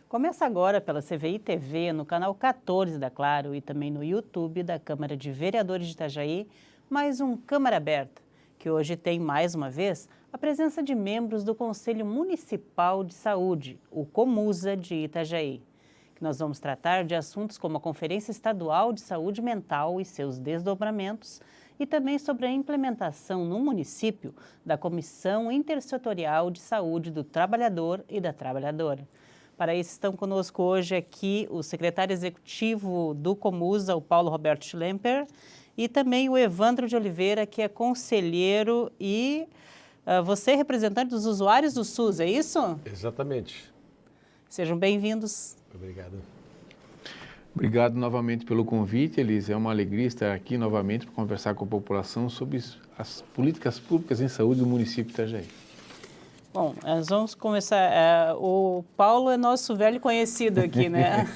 Começa agora pela CVI TV, no canal 14 da Claro e também no YouTube da Câmara de Vereadores de Itajaí, mais um Câmara Aberta, que hoje tem, mais uma vez, a presença de membros do Conselho Municipal de Saúde, o Comusa de Itajaí. Que nós vamos tratar de assuntos como a Conferência Estadual de Saúde Mental e seus desdobramentos e também sobre a implementação no município da Comissão Intersetorial de Saúde do Trabalhador e da Trabalhadora. Para isso estão conosco hoje aqui o secretário executivo do Comusa, o Paulo Roberto Schlemper, e também o Evandro de Oliveira, que é conselheiro e você é representante dos usuários do SUS, é isso? Exatamente. Sejam bem-vindos. Obrigado. Obrigado novamente pelo convite, Elis. É uma alegria estar aqui novamente para conversar com a população sobre as políticas públicas em saúde do município de Itajaí. Bom, nós vamos começar. O Paulo é nosso velho conhecido aqui, né?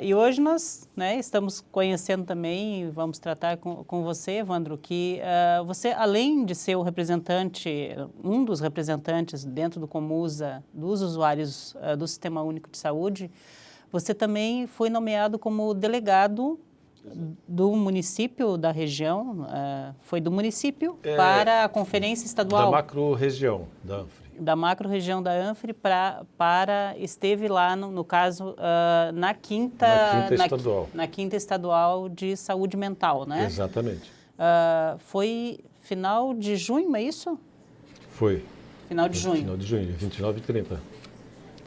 E hoje nós estamos conhecendo também, e vamos tratar com você, Evandro, que você, além de ser o representante, um dos representantes dentro do Comusa dos usuários do Sistema Único de Saúde, você também foi nomeado como delegado do município, da região, foi do município para a Conferência Estadual. Da macro-região da ANFRE. Da macro-região da ANFRE esteve lá, no caso, na quinta estadual. Na quinta estadual de saúde mental, né? Exatamente. Foi final de junho, é isso? Foi. Final de junho. Final de junho, 29 e 30.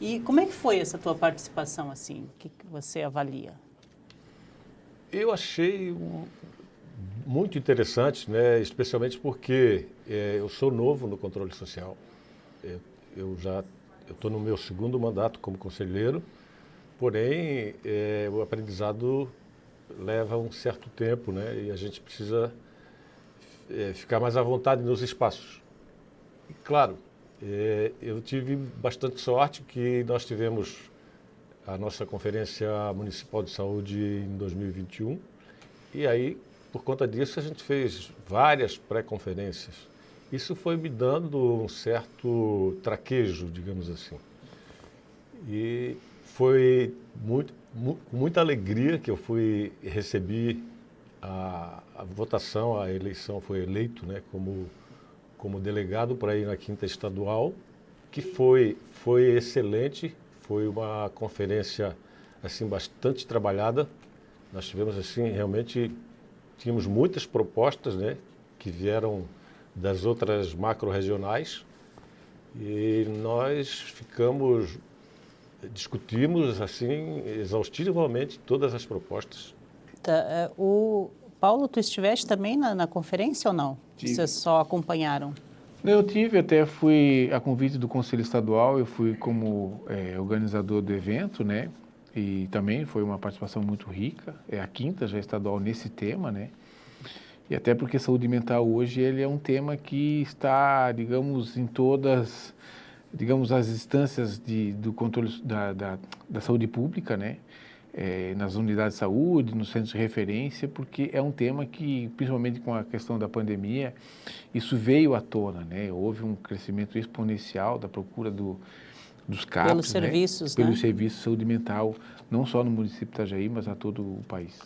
E como é que foi essa tua participação, assim? O que você avalia? Eu achei muito interessante, né? Especialmente porque eu sou novo no controle social. Eu estou no meu segundo mandato como conselheiro, porém o aprendizado leva um certo tempo, né? E a gente precisa ficar mais à vontade nos espaços. E, claro, eu tive bastante sorte que nós tivemos a nossa Conferência Municipal de Saúde em 2021. E aí, por conta disso, a gente fez várias pré-conferências. Isso foi me dando um certo traquejo, digamos assim. E foi com muita alegria que eu recebi a votação, a eleição, foi eleito, né, como delegado para ir na quinta estadual, que foi excelente. Foi uma conferência assim bastante trabalhada. Nós tivemos assim realmente tínhamos muitas propostas, né, que vieram das outras macro-regionais e nós discutimos assim exaustivamente todas as propostas. Tá, o Paulo, tu estiveste também na conferência ou não? Tive. Vocês só acompanharam? Eu fui a convite do Conselho Estadual, eu fui como organizador do evento, né? E também foi uma participação muito rica, é a quinta já estadual nesse tema, né? E até porque saúde mental hoje ele é um tema que está, digamos, em todas, digamos, as instâncias do controle da saúde pública, né? Nas unidades de saúde, nos centros de referência, porque é um tema que, principalmente com a questão da pandemia, isso veio à tona, né? Houve um crescimento exponencial da procura dos CAPs, Pelos serviços, né? Pelos serviços de saúde mental, não só no município de Itajaí, mas a todo o país.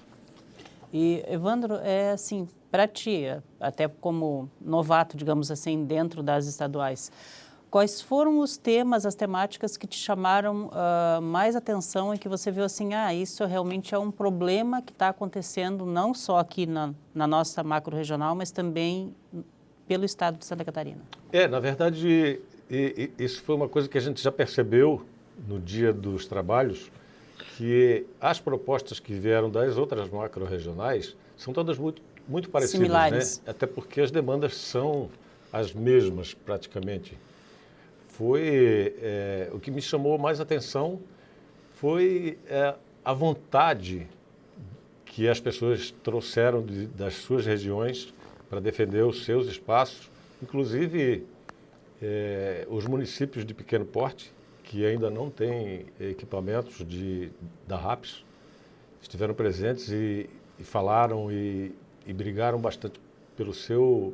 E, Evandro, assim, para ti, até como novato, digamos assim, dentro das estaduais, quais foram os temas, as temáticas que te chamaram mais atenção e que você viu assim, isso realmente é um problema que está acontecendo não só aqui na nossa macro-regional, mas também pelo estado de Santa Catarina? Na verdade, isso foi uma coisa que a gente já percebeu no dia dos trabalhos, que as propostas que vieram das outras macro-regionais são todas muito parecidas, similares, né? Até porque as demandas são as mesmas praticamente. O que me chamou mais atenção foi a vontade que as pessoas trouxeram das suas regiões para defender os seus espaços, inclusive os municípios de pequeno porte, que ainda não têm equipamentos da RAPS, estiveram presentes e falaram e brigaram bastante pelo seu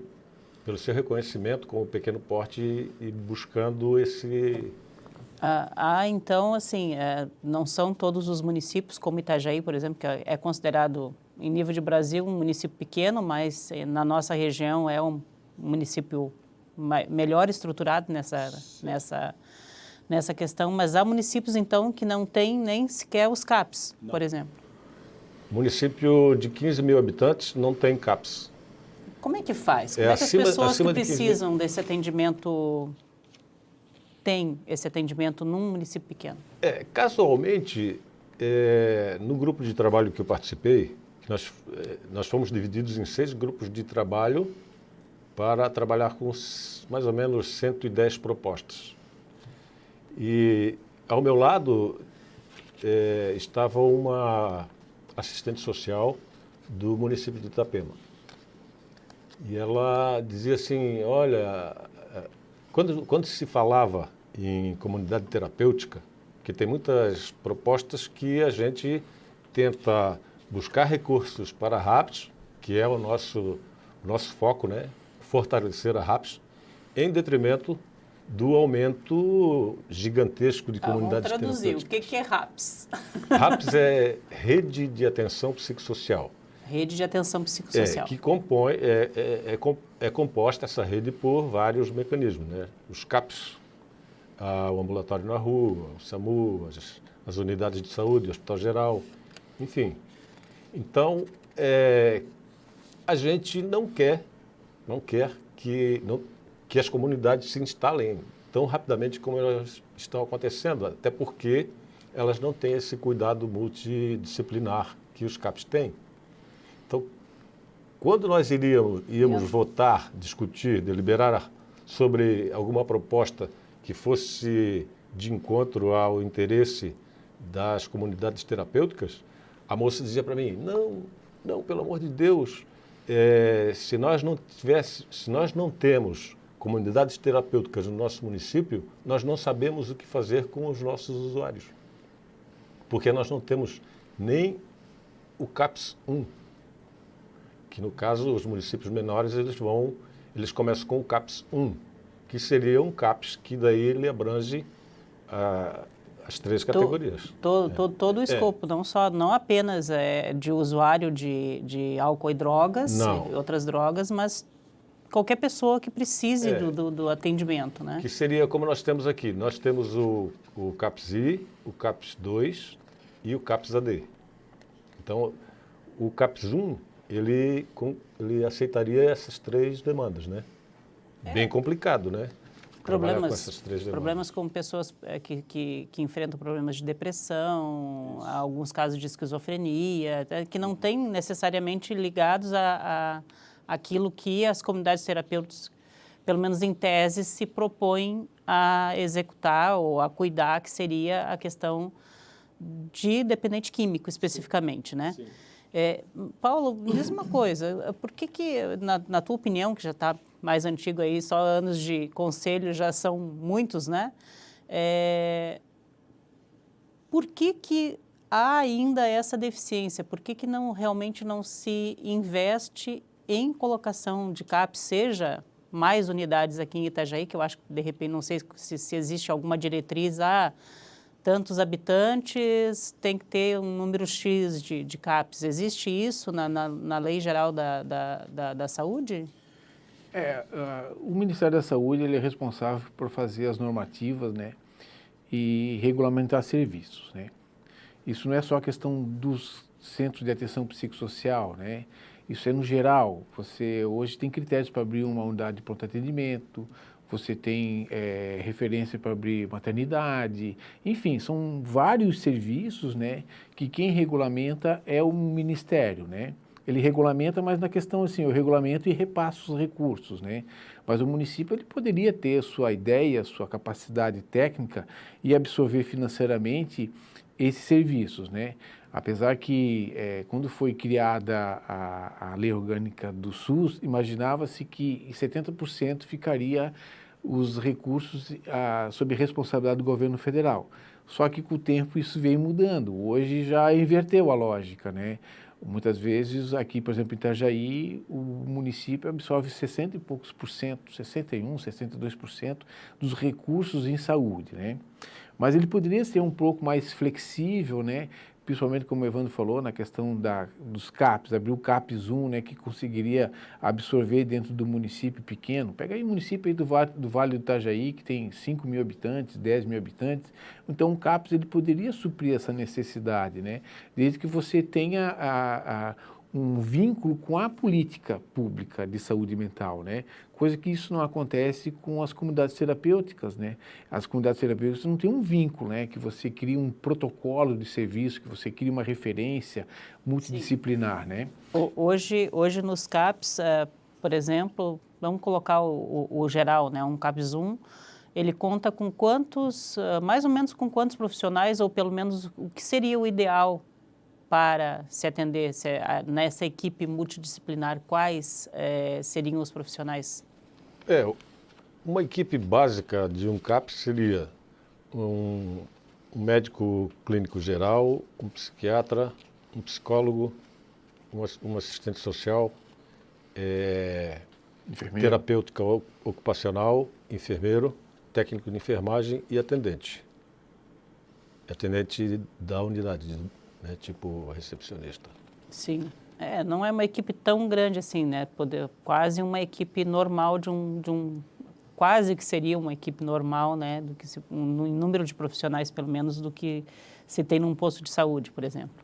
reconhecimento como pequeno porte e buscando Então, assim, não são todos os municípios, como Itajaí, por exemplo, que é considerado, em nível de Brasil, um município pequeno, mas na nossa região é um município melhor estruturado nessa questão. Mas há municípios, então, que não têm nem sequer os CAPs, por exemplo. Município de 15 mil habitantes não tem CAPS. Como é que faz? Como é que as pessoas que precisam desse atendimento têm esse atendimento num município pequeno? Casualmente, no grupo de trabalho que eu participei, nós fomos divididos em 6 grupos de trabalho para trabalhar com mais ou menos 110 propostas. E ao meu lado estava uma assistente social do município de Itapema. E ela dizia assim, olha, quando se falava em comunidade terapêutica, que tem muitas propostas que a gente tenta buscar recursos para a RAPS, que é o nosso foco, né? Fortalecer a RAPS, em detrimento do aumento gigantesco de comunidades terapêuticas. Vamos traduzir, o que é RAPS? RAPS é Rede de Atenção Psicossocial. Rede de Atenção Psicossocial. Que compõe, é composta essa rede por vários mecanismos, né? Os CAPs, o ambulatório na rua, o SAMU, as unidades de saúde, o Hospital Geral, enfim. Então, a gente não quer que as comunidades se instalem tão rapidamente como elas estão acontecendo, até porque elas não têm esse cuidado multidisciplinar que os CAPs têm. Então, quando nós íamos votar, discutir, deliberar sobre alguma proposta que fosse de encontro ao interesse das comunidades terapêuticas, a moça dizia para mim, não, pelo amor de Deus, se nós não temos comunidades terapêuticas no nosso município, nós não sabemos o que fazer com os nossos usuários. Porque nós não temos nem o CAPS 1, que no caso os municípios menores eles começam com o CAPS 1, que seria um CAPS que daí ele abrange as 3 categorias. Todo o escopo, não apenas de usuário de álcool e drogas, e outras drogas, mas qualquer pessoa que precise do atendimento, né? Que seria como nós temos aqui. Nós temos o CAPS-I, o CAPS-2 e o CAPS-AD. Então, o CAPS-1, ele aceitaria essas 3 demandas, né? Bem complicado, né? Problemas com pessoas que enfrentam problemas de depressão, alguns casos de esquizofrenia, que não têm necessariamente ligados àquilo que as comunidades terapêuticas, pelo menos em tese, se propõem a executar ou a cuidar, que seria a questão de dependente químico, especificamente, né? Sim. Paulo, me diz uma coisa, por que na tua opinião, que já está mais antigo aí, só anos de conselho já são muitos, né? Por que há ainda essa deficiência? Por que realmente não se investe em colocação de CAPs, seja mais unidades aqui em Itajaí, que eu acho que, de repente, não sei se existe alguma diretriz, tantos habitantes, tem que ter um número X de CAPs. Existe isso na Lei Geral da Saúde? O Ministério da Saúde ele é responsável por fazer as normativas, né, e regulamentar serviços, né. Isso não é só a questão dos centros de atenção psicossocial, né. Isso é no geral. Você hoje tem critérios para abrir uma unidade de pronto atendimento, você tem referência para abrir maternidade, enfim, são vários serviços, né, que quem regulamenta é o Ministério, né. Ele regulamenta, mas na questão assim, eu regulamento e repasso os recursos, né? Mas o município ele poderia ter sua ideia, sua capacidade técnica e absorver financeiramente esses serviços, né? Apesar que quando foi criada a Lei Orgânica do SUS, imaginava-se que 70% ficaria os recursos sob responsabilidade do governo federal. Só que com o tempo isso veio mudando. Hoje já inverteu a lógica, né? Muitas vezes aqui, por exemplo, em Itajaí, o município absorve 60 e poucos por cento, 61, 62% dos recursos em saúde, né? Mas ele poderia ser um pouco mais flexível, né? Principalmente como o Evandro falou, na questão dos CAPs, abrir o CAPs 1, né, que conseguiria absorver dentro do município pequeno. Pega aí o município aí do Vale do Itajaí, que tem 5 mil habitantes, 10 mil habitantes. Então, o CAPs ele poderia suprir essa necessidade, né? Desde que você tenha um vínculo com a política pública de saúde mental, né? Coisa que isso não acontece com as comunidades terapêuticas, né? As comunidades terapêuticas não têm um vínculo, né? Que você cria um protocolo de serviço, que você cria uma referência multidisciplinar, Sim. né? Hoje nos CAPs, por exemplo, vamos colocar o geral, né? Um CAPs 1, ele conta com quantos, mais ou menos com quantos profissionais, ou pelo menos o que seria o ideal para se atender nessa equipe multidisciplinar, quais seriam os profissionais? Uma equipe básica de um CAP seria um médico clínico geral, um psiquiatra, um psicólogo, um assistente social, terapêutica ocupacional, enfermeiro, técnico de enfermagem e atendente. Atendente da unidade, né, tipo recepcionista. Sim. Não é uma equipe tão grande assim, né? Quase uma equipe normal quase que seria uma equipe normal, né? Do que um número de profissionais, pelo menos, do que se tem num posto de saúde, por exemplo.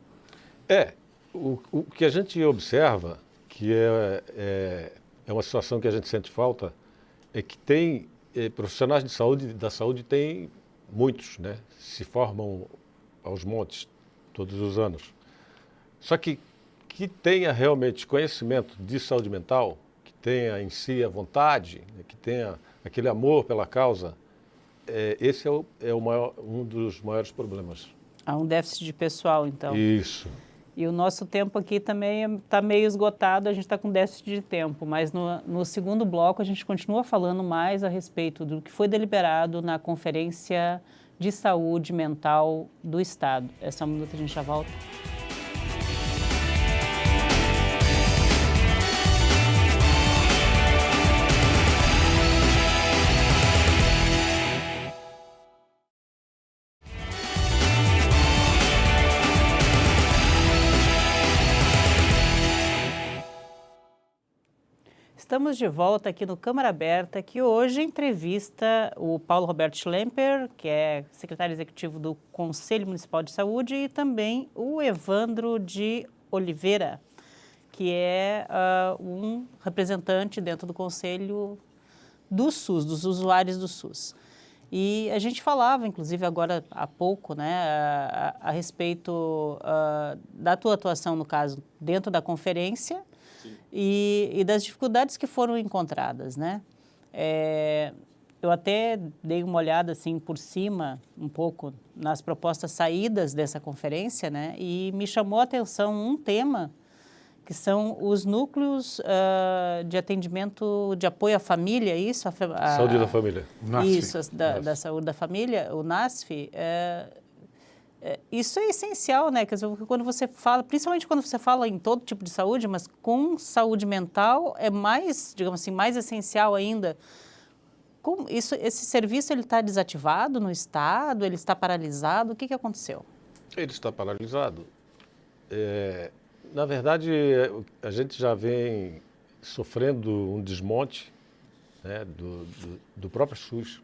O que a gente observa, que é uma situação que a gente sente falta, é que tem profissionais da saúde tem muitos, né? Se formam aos montes todos os anos. Só que tenha realmente conhecimento de saúde mental, que tenha em si a vontade, que tenha aquele amor pela causa, esse é um dos maiores problemas. Há um déficit de pessoal, então. Isso. E o nosso tempo aqui também está meio esgotado, a gente está com déficit de tempo, mas no segundo bloco a gente continua falando mais a respeito do que foi deliberado na Conferência de Saúde Mental do Estado. Essa é uma minuto, a gente já volta. Estamos de volta aqui no Câmara Aberta, que hoje entrevista o Paulo Roberto Schlemper, que é secretário executivo do Conselho Municipal de Saúde, e também o Evandro de Oliveira, que é um representante dentro do Conselho do SUS, dos usuários do SUS. E a gente falava, inclusive agora há pouco, né, a respeito da tua atuação, no caso, dentro da conferência, e das dificuldades que foram encontradas, né? Eu até dei uma olhada assim por cima um pouco nas propostas saídas dessa conferência, né? E me chamou a atenção um tema que são os núcleos de atendimento de apoio à família, isso? Saúde da família. NASF. Isso, da saúde da família, o NASF. Isso é essencial, né? Quer dizer, quando você fala, principalmente quando você fala em todo tipo de saúde, mas com saúde mental é mais, digamos assim, mais essencial ainda. Esse serviço ele está desativado no estado? Ele está paralisado? O que aconteceu? Ele está paralisado. Na verdade, a gente já vem sofrendo um desmonte, né, do próprio SUS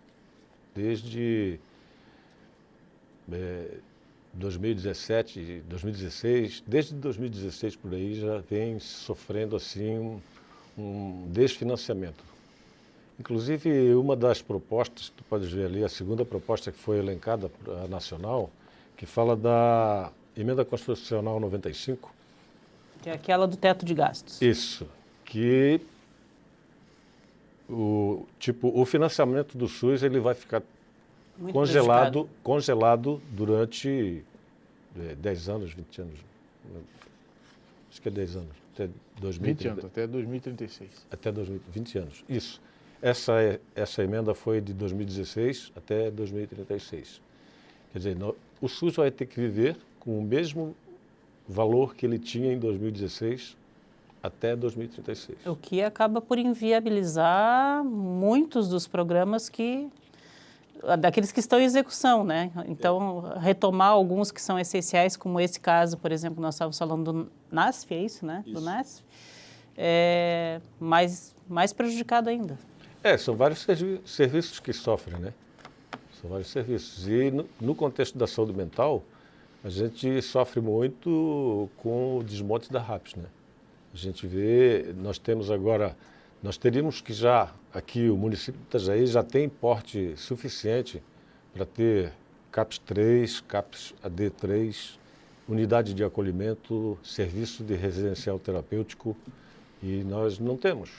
desde 2017, 2016, desde 2016 por aí já vem sofrendo assim um desfinanciamento. Inclusive, uma das propostas, tu pode ver ali, a segunda proposta que foi elencada para a Nacional, que fala da Emenda Constitucional 95. Que é aquela do teto de gastos. Isso, que o financiamento do SUS ele vai ficar Muito congelado durante 10 anos, 20 anos. Acho que é 10 anos. Até 20 anos, até 2036. Até 2020 anos, isso. Essa emenda foi de 2016 até 2036. Quer dizer, o SUS vai ter que viver com o mesmo valor que ele tinha em 2016 até 2036. O que acaba por inviabilizar muitos dos programas que daqueles que estão em execução, né? Então, retomar alguns que são essenciais, como esse caso, por exemplo, nós estávamos falando do NASF, é isso, né? Do NASF, é mais prejudicado ainda. São vários serviços que sofrem, né? São vários serviços. E no contexto da saúde mental, a gente sofre muito com o desmonte da RAPS, né? A gente vê, nós teríamos que já, aqui o município de Itajaí já tem porte suficiente para ter CAPS 3, CAPS AD3, unidade de acolhimento, serviço de residencial terapêutico, e nós não temos.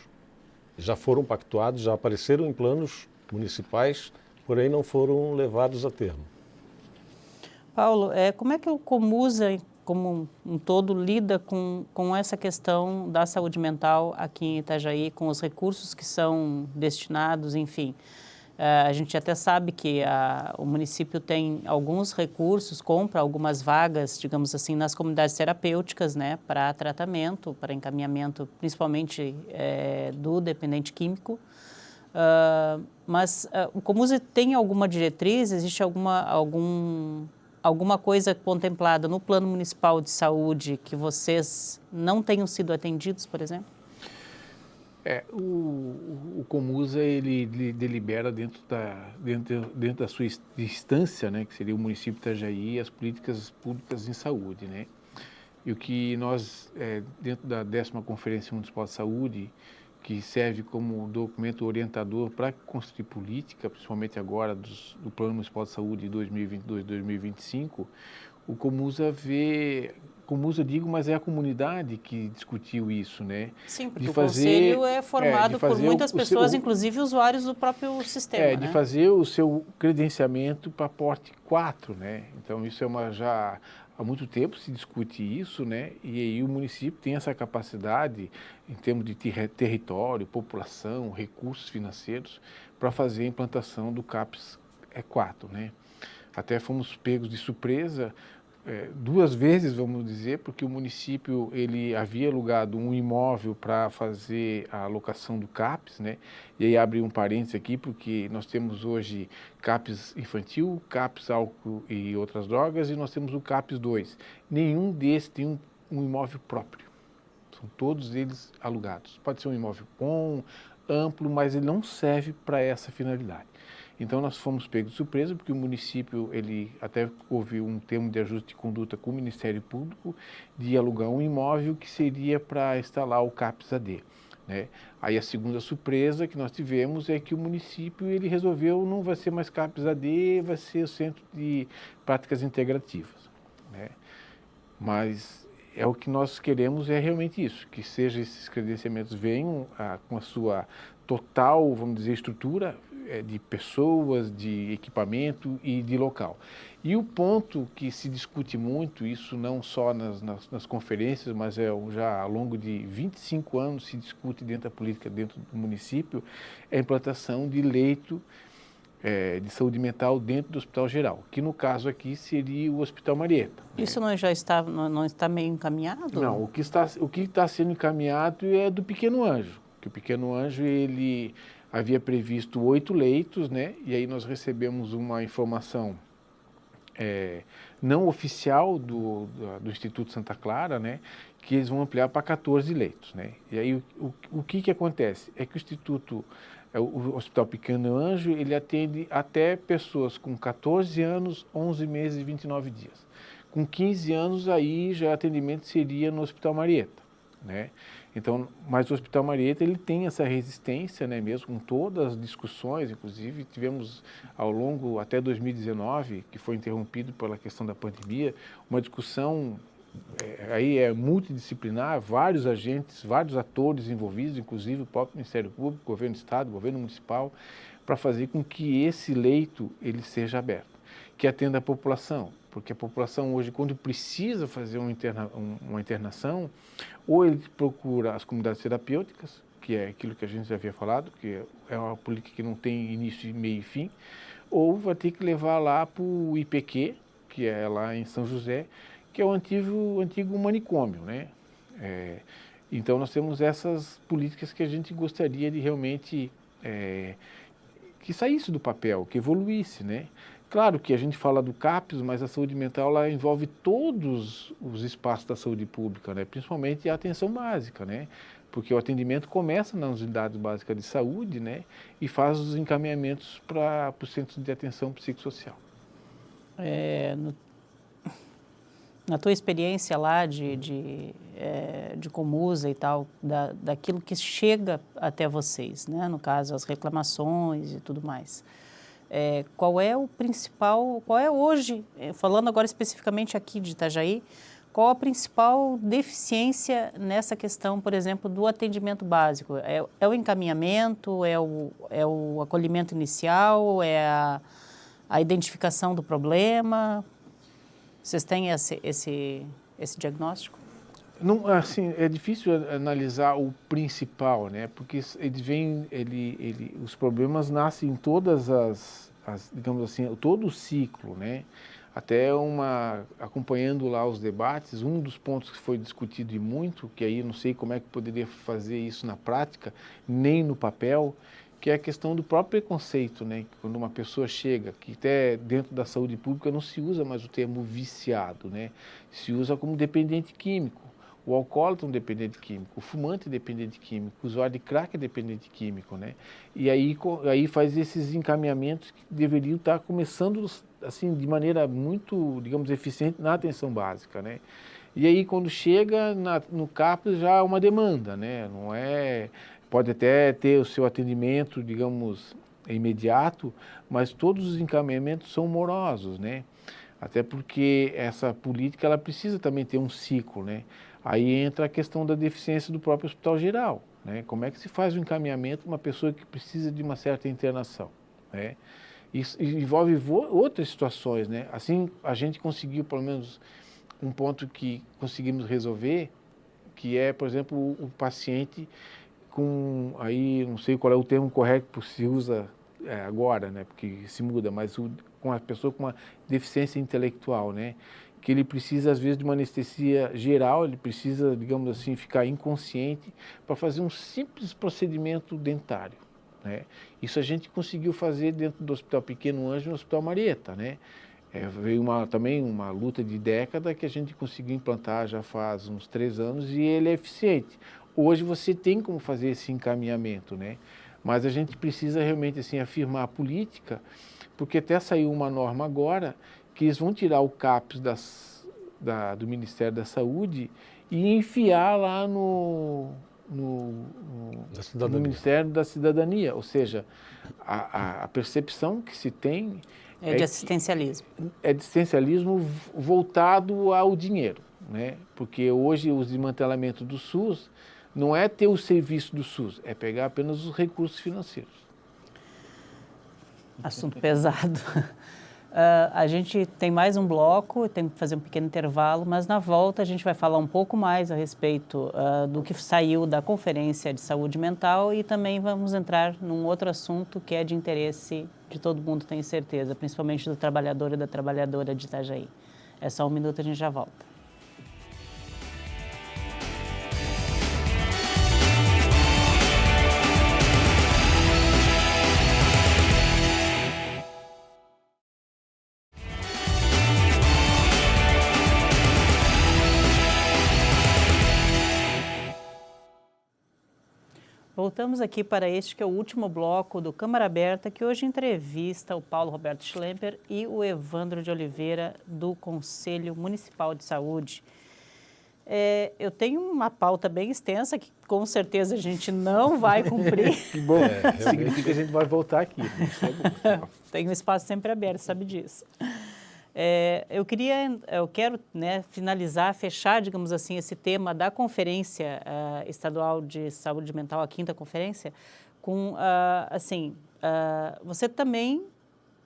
Já foram pactuados, já apareceram em planos municipais, porém não foram levados a termo. Paulo, como é que o Comusa, como um todo, lida com essa questão da saúde mental aqui em Itajaí, com os recursos que são destinados, enfim? A gente até sabe que o município tem alguns recursos, compra algumas vagas, digamos assim, nas comunidades terapêuticas, né, para tratamento, para encaminhamento, principalmente do dependente químico. Mas o Comusa tem alguma diretriz? Existe alguma coisa contemplada no Plano Municipal de Saúde que vocês não tenham sido atendidos, por exemplo? O Comusa, ele delibera dentro da sua instância, né, que seria o município de Itajaí, as políticas públicas em saúde, né? E o que nós, dentro da 10ª Conferência Municipal de Saúde, que serve como documento orientador para construir política, principalmente agora do Plano Municipal de Saúde 2022-2025, o Comusa mas é a comunidade que discutiu isso, né? Sim, porque o conselho é formado por muitas pessoas, inclusive usuários do próprio sistema, de né? fazer o seu credenciamento para porte 4, né? Então, isso já há muito tempo se discute isso, né? E aí o município tem essa capacidade, em termos de território, população, recursos financeiros, para fazer a implantação do CAPS 4, né? Até fomos pegos de surpresa 2 vezes, vamos dizer, porque o município ele havia alugado um imóvel para fazer a alocação do CAPS, né? E aí abre um parênteses aqui, porque nós temos hoje CAPS infantil, CAPS álcool e outras drogas, e nós temos o CAPS 2. Nenhum desses tem um imóvel próprio. São todos eles alugados. Pode ser um imóvel bom, amplo, mas ele não serve para essa finalidade. Então, nós fomos pegos de surpresa, porque o município, ele até houve um termo de ajuste de conduta com o Ministério Público de alugar um imóvel que seria para instalar o CAPS AD, né? Aí a segunda surpresa que nós tivemos é que o município, ele resolveu, não vai ser mais CAPS AD, vai ser o Centro de Práticas Integrativas, né? Mas o que nós queremos é realmente isso, que seja esses credenciamentos venham com a sua total, vamos dizer, estrutura de pessoas, de equipamento e de local. E o ponto que se discute muito, isso não só nas conferências, mas já ao longo de 25 anos se discute dentro da política, dentro do município, é a implantação de leito de saúde mental dentro do Hospital Geral, que no caso aqui seria o Hospital Marieta. Isso não está meio encaminhado? Não, o que está sendo encaminhado é do Pequeno Anjo, que o Pequeno Anjo, ele havia previsto 8 leitos, né? E aí nós recebemos uma informação não oficial do Instituto Santa Clara, né? Que eles vão ampliar para 14 leitos, né? E aí o que acontece? É que o Instituto, o Hospital Pequeno Anjo, ele atende até pessoas com 14 anos, 11 meses e 29 dias. Com 15 anos, aí já atendimento seria no Hospital Marieta, né? Então, mas o Hospital Marieta, ele tem essa resistência, né, mesmo com todas as discussões, inclusive tivemos ao longo até 2019, que foi interrompido pela questão da pandemia, uma discussão aí multidisciplinar, vários agentes, vários atores envolvidos, inclusive o próprio Ministério Público, Governo do Estado, Governo Municipal, para fazer com que esse leito ele seja aberto, que atenda a população. Porque a população hoje, quando precisa fazer uma internação, ou ele procura as comunidades terapêuticas, que é aquilo que a gente já havia falado, que é uma política que não tem início, meio e fim, ou vai ter que levar lá para o IPQ, que é lá em São José, que é o antigo manicômio, né? Então, nós temos essas políticas que a gente gostaria de realmente que saísse do papel, que evoluísse, né? Claro que a gente fala do CAPES, mas a saúde mental ela envolve todos os espaços da saúde pública, né? Principalmente a atenção básica, né? Porque o atendimento começa nas unidades básicas de saúde, né? E faz os encaminhamentos para os centros de atenção psicossocial. Na tua experiência lá de Comusa e tal, daquilo que chega até vocês, né? No caso, as reclamações e tudo mais. Qual é hoje, falando agora especificamente aqui de Itajaí, qual a principal deficiência nessa questão, por exemplo, do atendimento básico? É o encaminhamento, é o acolhimento inicial, é a identificação do problema? Vocês têm esse diagnóstico? Não, assim, é difícil analisar o principal, né? Porque os problemas nascem em todas digamos assim, todo o ciclo, né? Até acompanhando lá os debates, um dos pontos que foi discutido e muito, que aí não sei como é que poderia fazer isso na prática, nem no papel, que é a questão do próprio preconceito, né? Quando uma pessoa chega, que até dentro da saúde pública não se usa mais o termo viciado, né? Se usa como dependente químico. O alcoólatra é um dependente químico, o fumante é dependente químico, o usuário de crack é dependente químico, né? E aí faz esses encaminhamentos que deveriam estar começando assim de maneira muito, digamos, eficiente na atenção básica, né? E aí quando chega no CAPES já é uma demanda, né? Não é, pode até ter o seu atendimento, digamos, imediato, mas todos os encaminhamentos são morosos, né? Até porque essa política ela precisa também ter um ciclo, né? Aí entra a questão da deficiência do próprio hospital geral, né? Como é que se faz o encaminhamento de uma pessoa que precisa de uma certa internação, né? Isso envolve outras situações, né? Assim, a gente conseguiu, pelo menos, um ponto que conseguimos resolver, que é, por exemplo, o paciente aí, não sei qual é o termo correto que se usa agora, né? Porque se muda, mas com a pessoa com uma deficiência intelectual, né? Que ele precisa, às vezes, de uma anestesia geral, ele precisa, digamos assim, ficar inconsciente para fazer um simples procedimento dentário, né? Isso a gente conseguiu fazer dentro do Hospital Pequeno Anjo e no Hospital Marieta, né? Veio também uma luta de década que a gente conseguiu implantar já faz uns 3 anos e ele é eficiente. Hoje você tem como fazer esse encaminhamento, né? Mas a gente precisa realmente assim, afirmar a política, porque até saiu uma norma agora que eles vão tirar o CAPES do Ministério da Saúde e enfiar lá no Ministério da Cidadania. Ou seja, a percepção que se tem de assistencialismo. É de assistencialismo voltado ao dinheiro, né? Porque hoje o desmantelamento do SUS não é ter o serviço do SUS, é pegar apenas os recursos financeiros. Assunto pesado. A gente tem mais um bloco, tem que fazer um pequeno intervalo, mas na volta a gente vai falar um pouco mais a respeito do que saiu da Conferência de Saúde Mental e também vamos entrar num outro assunto que é de interesse de todo mundo, tenho certeza, principalmente do trabalhador e da trabalhadora de Itajaí. É só um minuto, a gente já volta. Voltamos aqui para este que é o último bloco do Câmara Aberta, que hoje entrevista o Paulo Roberto Schlemper e o Evandro de Oliveira, do Conselho Municipal de Saúde. Eu tenho uma pauta bem extensa que com certeza a gente não vai cumprir. Que bom, significa que a gente vai voltar aqui. Tem um espaço sempre aberto, sabe disso. Eu quero, né, finalizar, fechar, digamos assim, esse tema da Conferência Estadual de Saúde Mental, a 5ª conferência, com, você também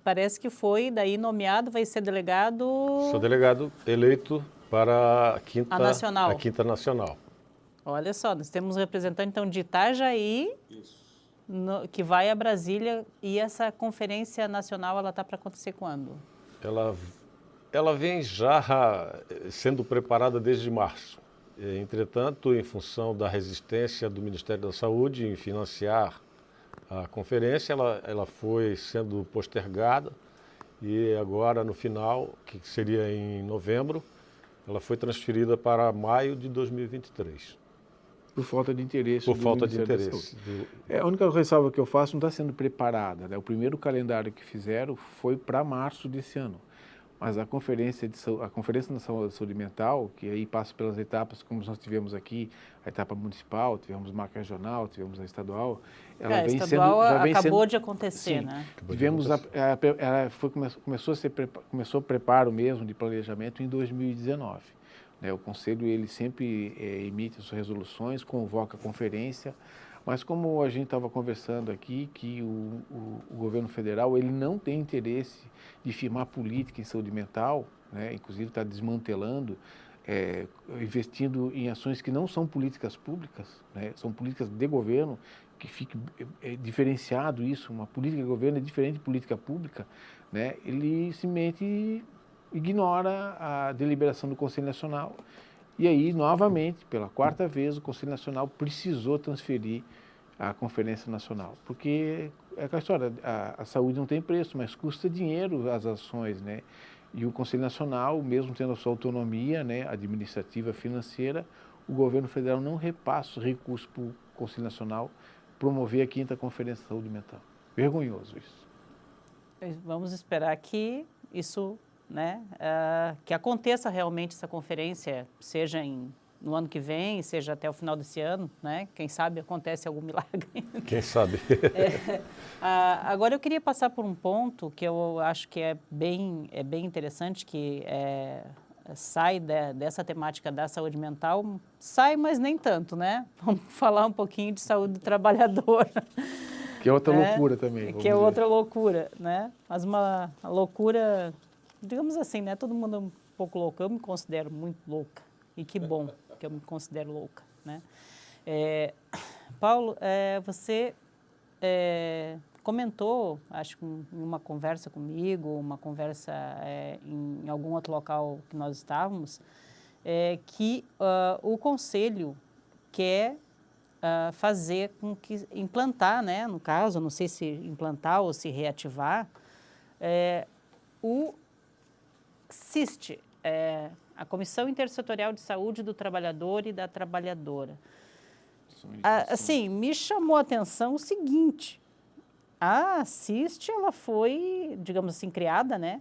parece que foi daí nomeado, vai ser delegado... Sou delegado eleito para a 5ª Nacional. Olha só, nós temos um representante, então, de Itajaí, que vai a Brasília, e essa conferência nacional, ela está para acontecer quando? Ela vem já sendo preparada desde março. Entretanto, em função da resistência do Ministério da Saúde em financiar A conferência ela foi sendo postergada e agora no final, que seria em novembro, ela foi transferida para maio de 2023. Por falta de interesse Por do falta de Ministério da interesse. Saúde. A única ressalva que eu faço não está sendo preparada, né? O primeiro calendário que fizeram foi para março desse ano. Mas a Conferência Nacional de Saúde Mental, que aí passa pelas etapas, como nós tivemos aqui, a etapa municipal, tivemos marca regional, tivemos a estadual, ela vem estadual sendo, já vem acabou sendo, de acontecer, sim, né? tivemos começou o preparo mesmo de planejamento em 2019. Né? O Conselho ele sempre emite suas resoluções, convoca a conferência, mas como a gente estava conversando aqui, que o governo federal ele não tem interesse de firmar política em saúde mental, né? Inclusive está desmantelando, investindo em ações que não são políticas públicas, né? São políticas de governo, que fique diferenciado isso, uma política de governo é diferente de política pública, né? Ele simplesmente ignora a deliberação do Conselho Nacional. E aí, novamente, pela quarta vez, o Conselho Nacional precisou transferir a Conferência Nacional, porque é aquela história, a saúde não tem preço, mas custa dinheiro as ações, né? E o Conselho Nacional, mesmo tendo a sua autonomia, né, administrativa, financeira, o governo federal não repassa os recursos para o Conselho Nacional promover a 5ª Conferência de Saúde Mental. Vergonhoso isso. Vamos esperar que isso, né, que aconteça realmente essa conferência, seja no ano que vem, seja até o final desse ano, né? Quem sabe acontece algum milagre. Quem sabe? Agora eu queria passar por um ponto que eu acho que é bem interessante, que sai dessa temática da saúde mental, sai, mas nem tanto, né? Vamos falar um pouquinho de saúde do trabalhador. Que é outra né? loucura também. Que é outra loucura, né? Mas uma loucura, digamos assim, né? Todo mundo é um pouco louco. Eu me considero muito louca. E que bom que eu me considero louca, né? Paulo, você comentou, acho que em uma conversa comigo, uma conversa em algum outro local que nós estávamos, que o Conselho quer fazer com que implantar, né, no caso, não sei se implantar ou se reativar, o CIST, a Comissão Intersetorial de Saúde do Trabalhador e da Trabalhadora. Assim, me chamou a atenção o seguinte: a CIST, ela foi, digamos assim, criada, né,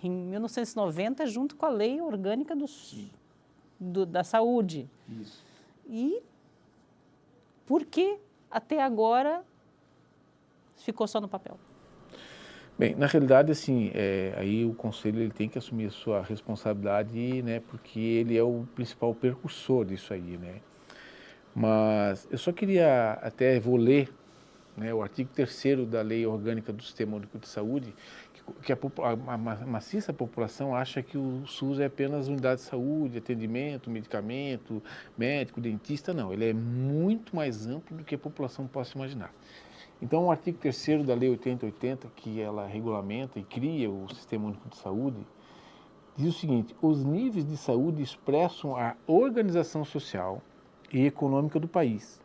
em 1990, junto com a Lei Orgânica da Saúde. Isso. E por que até agora ficou só no papel? Bem, na realidade, assim, aí o Conselho ele tem que assumir a sua responsabilidade, né, porque ele é o principal percursor disso aí, né. Mas eu só queria, vou ler, né, o artigo 3º da Lei Orgânica do Sistema Único de Saúde, que a maciça população acha que o SUS é apenas unidade de saúde, atendimento, medicamento, médico, dentista. Não, ele é muito mais amplo do que a população possa imaginar. Então, o artigo 3º da Lei 8080, que ela regulamenta e cria o Sistema Único de Saúde, diz o seguinte: os níveis de saúde expressam a organização social e econômica do país,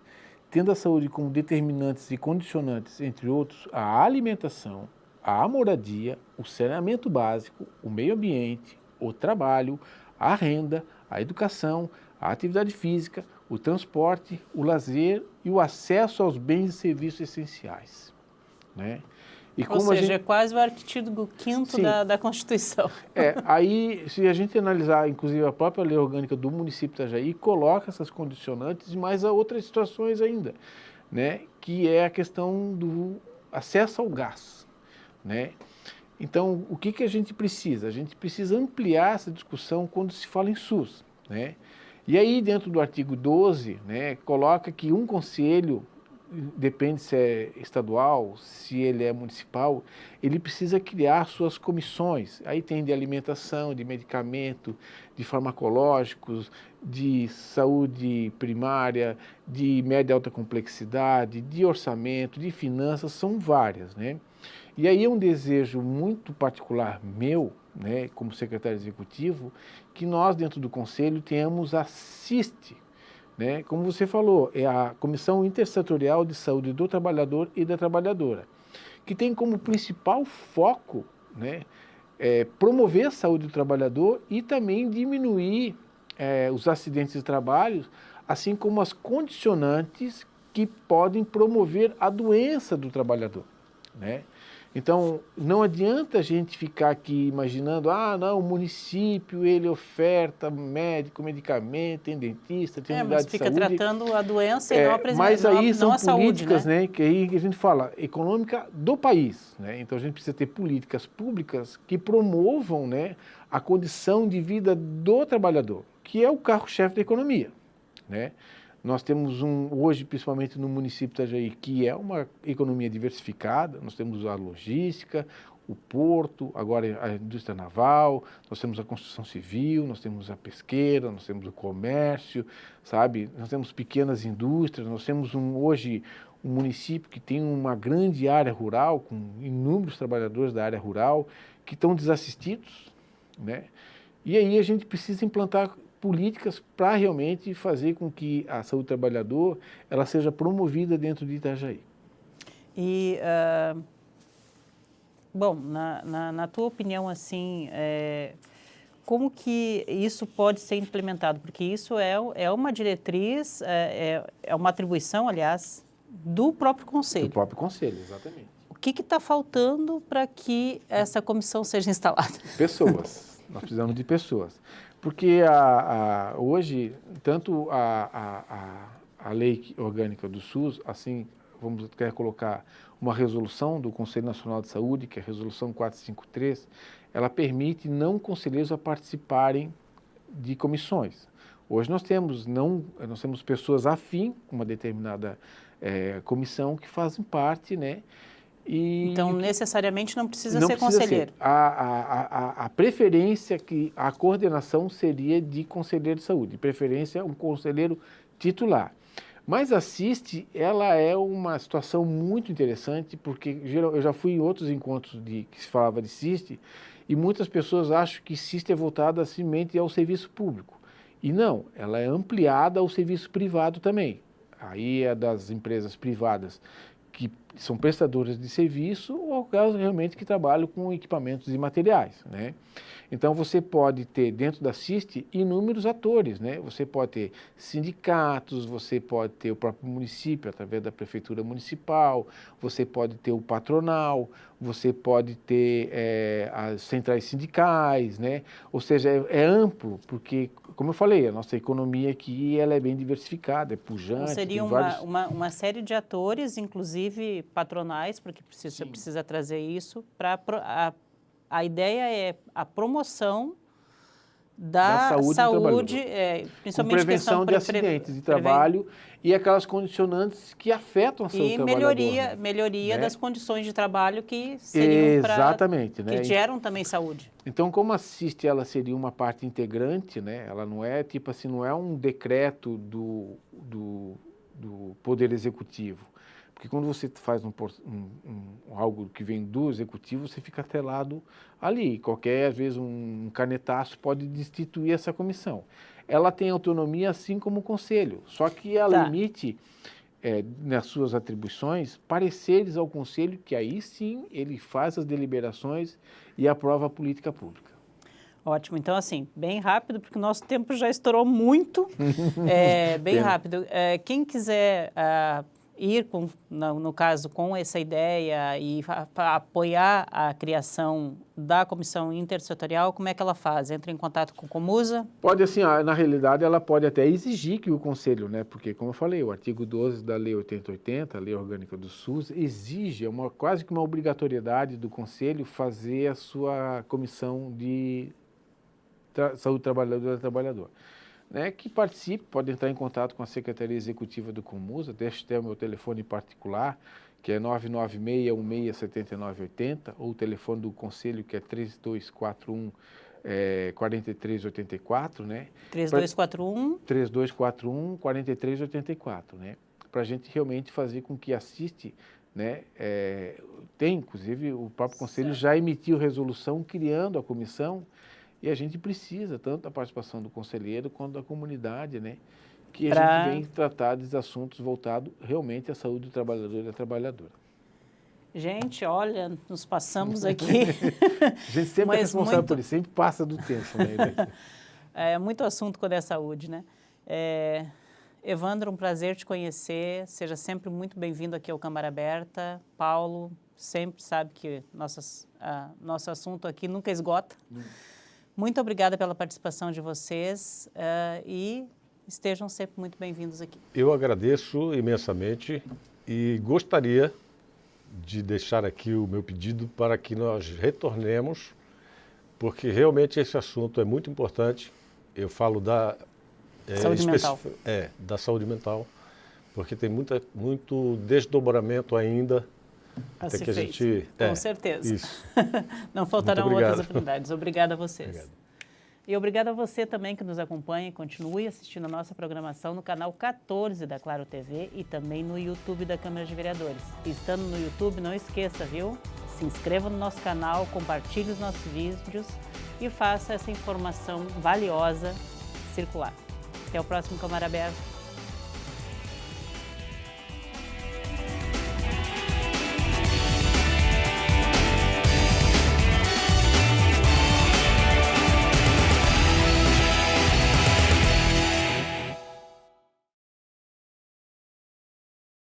tendo a saúde como determinantes e condicionantes, entre outros, a alimentação, a moradia, o saneamento básico, o meio ambiente, o trabalho, a renda, a educação, a atividade física, o transporte, o lazer e o acesso aos bens e serviços essenciais, né? E Ou seja, é quase o artigo 5º da Constituição. Aí, se a gente analisar, inclusive, a própria Lei Orgânica do município de Itajaí, coloca essas condicionantes e mais a outras situações ainda, né? Que é a questão do acesso ao gás, né? Então, o que a gente precisa? A gente precisa ampliar essa discussão quando se fala em SUS, né? E aí, dentro do artigo 12, né, coloca que um conselho, depende se é estadual, se ele é municipal, ele precisa criar suas comissões. Aí tem de alimentação, de medicamento, de farmacológicos, de saúde primária, de média e alta complexidade, de orçamento, de finanças, são várias, né? E aí é um desejo muito particular meu, né, como secretário executivo, que nós dentro do Conselho tenhamos a CIST, né? Como você falou, é a Comissão Intersetorial de Saúde do Trabalhador e da Trabalhadora, que tem como principal foco, né, promover a saúde do trabalhador e também diminuir os acidentes de trabalho, assim como as condicionantes que podem promover a doença do trabalhador, né? Então, não adianta a gente ficar aqui imaginando, não, o município, ele oferta médico, medicamento, tem dentista, tem unidade de saúde. Mas fica tratando a doença e não a Mas aí são não a políticas, saúde, né? que aí a gente fala, econômica do país, né? Então, a gente precisa ter políticas públicas que promovam, né, a condição de vida do trabalhador, que é o carro-chefe da economia, né? Nós temos hoje, principalmente no município de Itajaí, que é uma economia diversificada, nós temos a logística, o porto, agora a indústria naval, nós temos a construção civil, nós temos a pesqueira, nós temos o comércio, sabe? Nós temos pequenas indústrias, nós temos hoje um município que tem uma grande área rural, com inúmeros trabalhadores da área rural, que estão desassistidos, né? E aí a gente precisa implantar políticas para realmente fazer com que a saúde do trabalhador ela seja promovida dentro de Itajaí. E, bom, na tua opinião, assim, como que isso pode ser implementado? Porque isso é uma diretriz, é uma atribuição, aliás, do próprio Conselho. Do próprio Conselho, exatamente. O que está faltando para que essa comissão seja instalada? Pessoas. Nós precisamos de pessoas. Porque hoje, tanto a lei orgânica do SUS, assim, vamos querer colocar uma resolução do Conselho Nacional de Saúde, que é a resolução 453, ela permite não conselheiros a participarem de comissões. Hoje nós temos pessoas afim com uma determinada comissão que fazem parte, né? Então, necessariamente não precisa não ser precisa conselheiro. A preferência que a coordenação seria de conselheiro de saúde, de preferência um conselheiro titular. Mas a CIST, ela é uma situação muito interessante, porque eu já fui em outros encontros que se falava de CIST, e muitas pessoas acham que CIST é voltada simplesmente ao serviço público. E não, ela é ampliada ao serviço privado também. Aí é das empresas privadas que são prestadoras de serviço ou casos realmente que trabalham com equipamentos e materiais, né? Então você pode ter dentro da CIST inúmeros atores, né? Você pode ter sindicatos, você pode ter o próprio município através da prefeitura municipal, você pode ter o patronal, você pode ter as centrais sindicais, né? Ou seja, é amplo, porque, como eu falei, a nossa economia aqui ela é bem diversificada, é pujante. Então, seria uma série de atores, inclusive patronais, porque precisa trazer isso para a ideia é a promoção da saúde principalmente com prevenção de acidentes de trabalho e aquelas condicionantes que afetam a saúde do trabalhador. E melhoria das condições de trabalho que seriam exatamente, né? que geram também saúde. Então, como a CIST ela seria uma parte integrante, né? Ela não é tipo assim, não é um decreto do Poder Executivo. Porque quando você faz algo que vem do Executivo, você fica atrelado ali. Às vezes, um canetaço pode destituir essa comissão. Ela tem autonomia assim como o Conselho, só que ela limite, nas suas atribuições, pareceres ao Conselho, que aí sim ele faz as deliberações e aprova a política pública. Ótimo. Então, assim, bem rápido, porque o nosso tempo já estourou muito. Bem rápido. Quem quiser ir, no caso, com essa ideia e apoiar a criação da comissão intersetorial, como é que ela faz? Entra em contato com o Comusa? Pode, assim, na realidade, ela pode até exigir que o Conselho, né? Porque, como eu falei, o artigo 12 da Lei 8080, a Lei Orgânica do SUS, exige, quase que uma obrigatoriedade do Conselho fazer a sua comissão de saúde do trabalhador e trabalhador. Né, que participe, pode entrar em contato com a Secretaria Executiva do Comusa, deixe até o meu telefone particular, que é 996-116-7980, ou o telefone do Conselho, que é 3241-4384, né? 3241? 3241-4384, né? Para a gente realmente fazer com que assiste, né? Tem, inclusive, o próprio Conselho já emitiu resolução criando a comissão. E a gente precisa tanto da participação do conselheiro quanto da comunidade, né? que a gente vem tratar dos assuntos voltados realmente à saúde do trabalhador e da trabalhadora. Gente, olha, nos passamos aqui. A gente sempre é responsável por isso, sempre passa do tempo, né? É muito assunto quando é saúde, né? Evandro, um prazer te conhecer. Seja sempre muito bem-vindo aqui ao Câmara Aberta. Paulo, sempre sabe que nosso assunto aqui nunca esgota. Muito obrigada pela participação de vocês e estejam sempre muito bem-vindos aqui. Eu agradeço imensamente e gostaria de deixar aqui o meu pedido para que nós retornemos, porque realmente esse assunto é muito importante. Eu falo da saúde mental. Da saúde mental, porque tem muito desdobramento ainda. Até que a gente, com certeza. Isso. Não faltarão outras oportunidades. Obrigada a vocês. Obrigado. E obrigada a você também que nos acompanha e continue assistindo a nossa programação no canal 14 da Claro TV e também no YouTube da Câmara de Vereadores. E estando no YouTube, não esqueça, viu? Se inscreva no nosso canal, compartilhe os nossos vídeos e faça essa informação valiosa circular. Até o próximo Câmara Aberta.